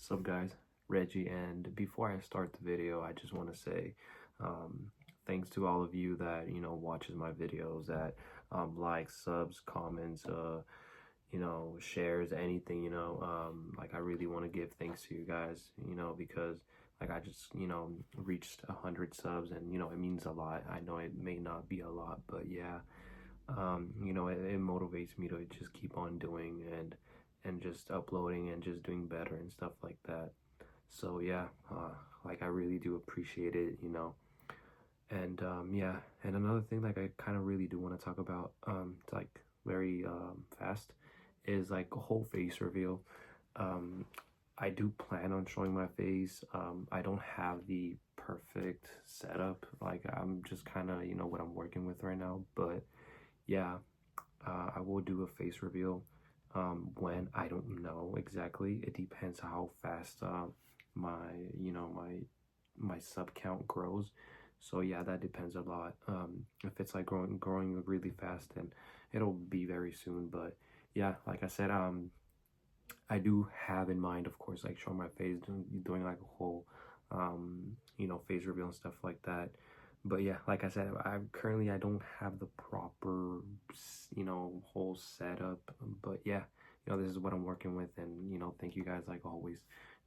Sup guys, Reggie, and before I start the video, I just want to say thanks to all of you that watches my videos, that likes, subs, comments, shares, anything. Like I really want to give thanks to you guys, because like I just reached 100 subs, and it means a lot. I know it may not be a lot, but yeah, it motivates me to just keep on doing and just uploading and just doing better and stuff like that. So yeah, like I really do appreciate it. And yeah, and another thing like I kind of really do want to talk about, it's like very fast, is like a whole face reveal. um I do plan on showing my face. I don't have the perfect setup, like I'm just kind of what I'm working with right now, but yeah, I will do a face reveal. When I don't know exactly. It depends how fast my my sub count grows. So yeah, that depends a lot. If it's like growing really fast, then it'll be very soon. But yeah, like I said, I do have in mind, of course, like showing my face, doing like a whole, face reveal and stuff like that. But yeah, like I said, I don't have the proper, whole setup. But yeah, this is what I'm working with, and thank you guys like always,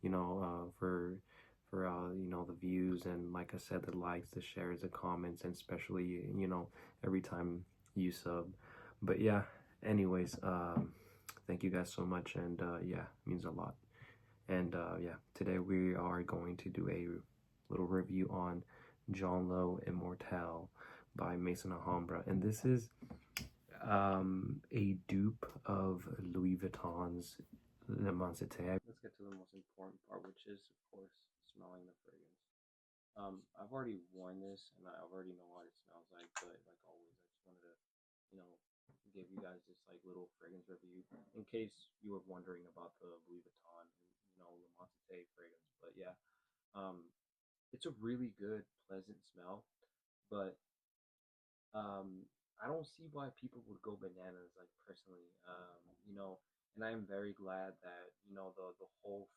for the views, and like I said, the likes, the shares, the comments, and especially every time you sub. But yeah, anyways, thank you guys so much, and yeah, it means a lot. And yeah, today we are going to do a little review on Jean Lowe Immortel by Maison Alhambra, and this is a dupe of Louis Vuitton's Le Mansete. Let's get to the most important part, which is, of course, smelling the fragrance. I've already worn this, and I already know what it smells like, but like always, I just wanted to, you know, give you guys this like little fragrance review in case you were wondering about the Louis Vuitton and Le Monte fragrance. But yeah, um, it's a really good, pleasant smell, but I don't see why people would go bananas. Like personally, and I am very glad that the whole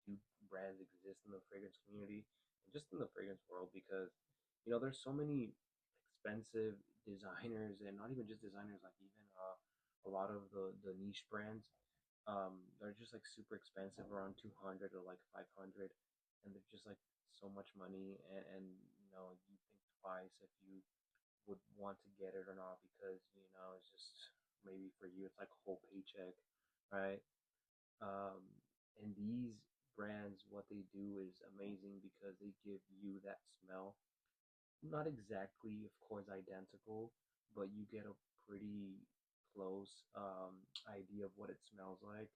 dupe brands exist in the fragrance community and just in the fragrance world, because there's so many expensive designers, and not even just designers, like even a lot of the niche brands. They're just like super expensive, around 200 or like 500, and they're just like so much money, and you think twice if you would want to get it or not, because it's just, maybe for you it's like a whole paycheck, right? um, and these brands, what they do is amazing, because they give you that smell, not exactly, of course, identical, but you get a pretty close idea of what it smells like.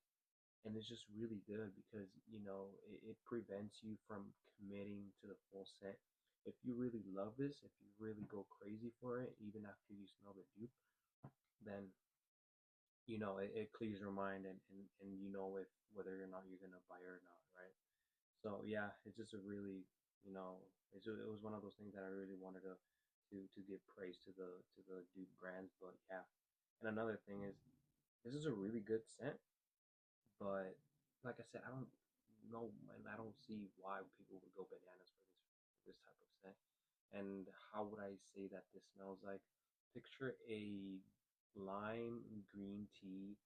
And it's just really good, because it prevents you from committing to the full scent. If you really love this, if you really go crazy for it, even after you smell the dupe, then it clears your mind, and if whether or not you're gonna buy it or not, right? So yeah, it's just a really, it was one of those things that I really wanted to give praise to the dupe brands. But yeah, and another thing is, this is a really good scent, but like I said, I don't know, and I don't see why people would go bananas for this type of scent. And how would I say that this smells like? Picture a lime green tea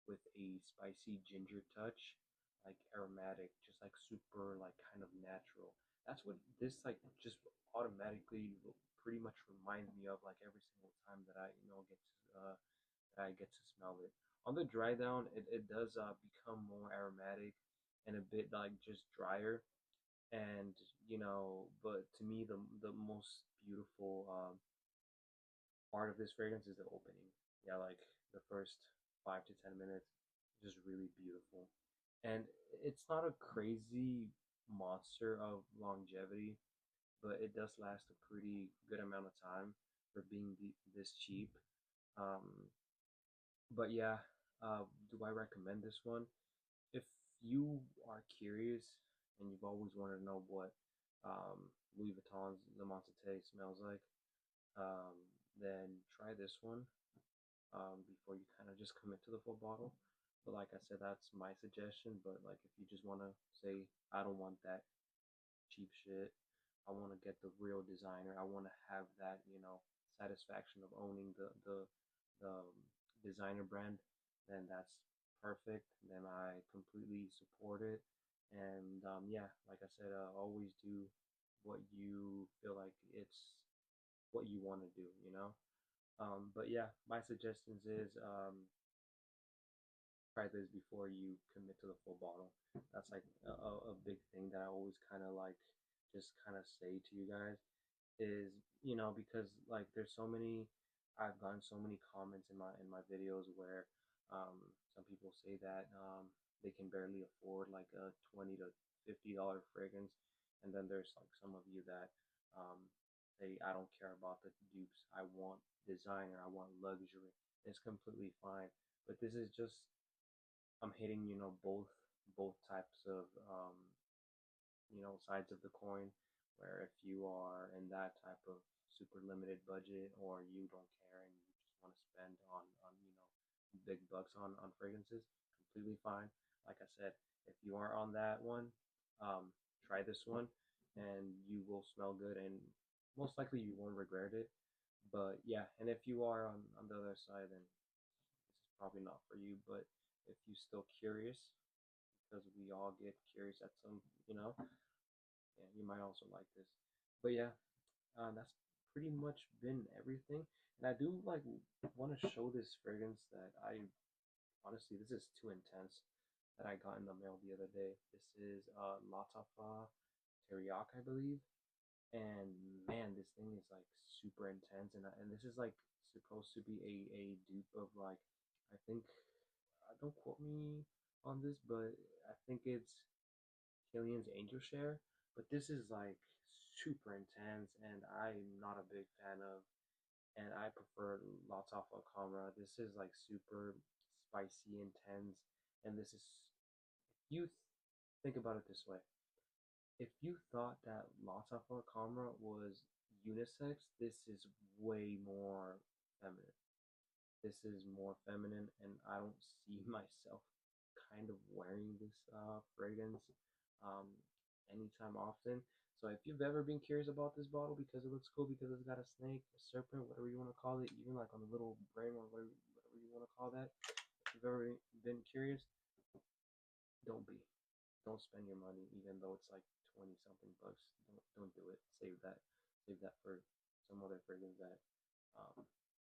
with a spicy ginger touch, like aromatic, just like super, like kind of natural. That's what this like just automatically pretty much reminds me of, like every single time that I get to smell it. On the dry down, it does become more aromatic and a bit like just drier. And but to me, the most beautiful part of this fragrance is the opening. Yeah, like the first 5 to 10 minutes, just really beautiful. And it's not a crazy monster of longevity, but it does last a pretty good amount of time for being this cheap. Um, but yeah, do I recommend this one? If you are curious and you've always wanted to know what Louis Vuitton's Le Monte smells like, um, then try this one before you kind of just commit to the full bottle. But like I said, that's my suggestion. But like if you just want to say, I don't want that cheap shit. I want to get the real designer. I want to have that, satisfaction of owning the designer brand. Then that's perfect. Then I completely support it. And yeah, like I said, always do what you feel like it's what you want to do. But yeah, my suggestions is try this before you commit to the full bottle. That's like a big thing that I always kind of like just kind of say to you guys is because like there's so many I've gotten so many comments in my videos where some people say that they can barely afford like a $20 to $50 fragrance, and then there's like some of you that say I don't care about the dupes, I want designer, I want luxury. It's completely fine, but this is just I'm hitting both types of sides of the coin, where if you are in that type of super limited budget or you don't care and you just want to spend on big bucks on fragrances, completely fine. Like I said, if you are on that one, try this one and you will smell good, and most likely you won't regret it. But yeah, and if you are on the other side, then this is probably not for you. But if you're still curious, because we all get curious at some, yeah, you might also like this. But yeah, that's pretty much been everything. And I do like want to show this fragrance that I honestly, this is too intense, that I got in the mail the other day. This is Latafa Teriyaki, I believe. And man, this thing is like super intense, and this is like supposed to be a dupe of like, I think, don't quote me on this, but I think it's Killian's Angel Share. But this is like super intense, and I'm not a big fan of. And I prefer Lots of Alhambra. This is like super spicy, intense, and this is you think about it this way. If you thought that Lots of Alhambra was unisex, this is way more feminine. This is more feminine, and I don't see myself kind of wearing this fragrance um, anytime often. So if you've ever been curious about this bottle because it looks cool, because it's got a snake, a serpent, whatever you want to call it, even like on the little brim or whatever you want to call that, if you've ever been curious, don't be. Don't spend your money, even though it's like 20 something bucks. Don't do it. Save that. Save that for some other fragrance that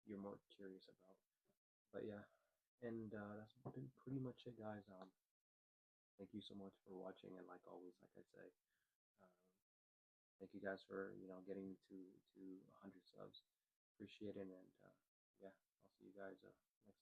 you're more curious about. But yeah, and that's been pretty much it, guys. Thank you so much for watching, and like always, like I say, um, thank you guys for getting to 100 subs. Appreciate it, and yeah, I'll see you guys next time.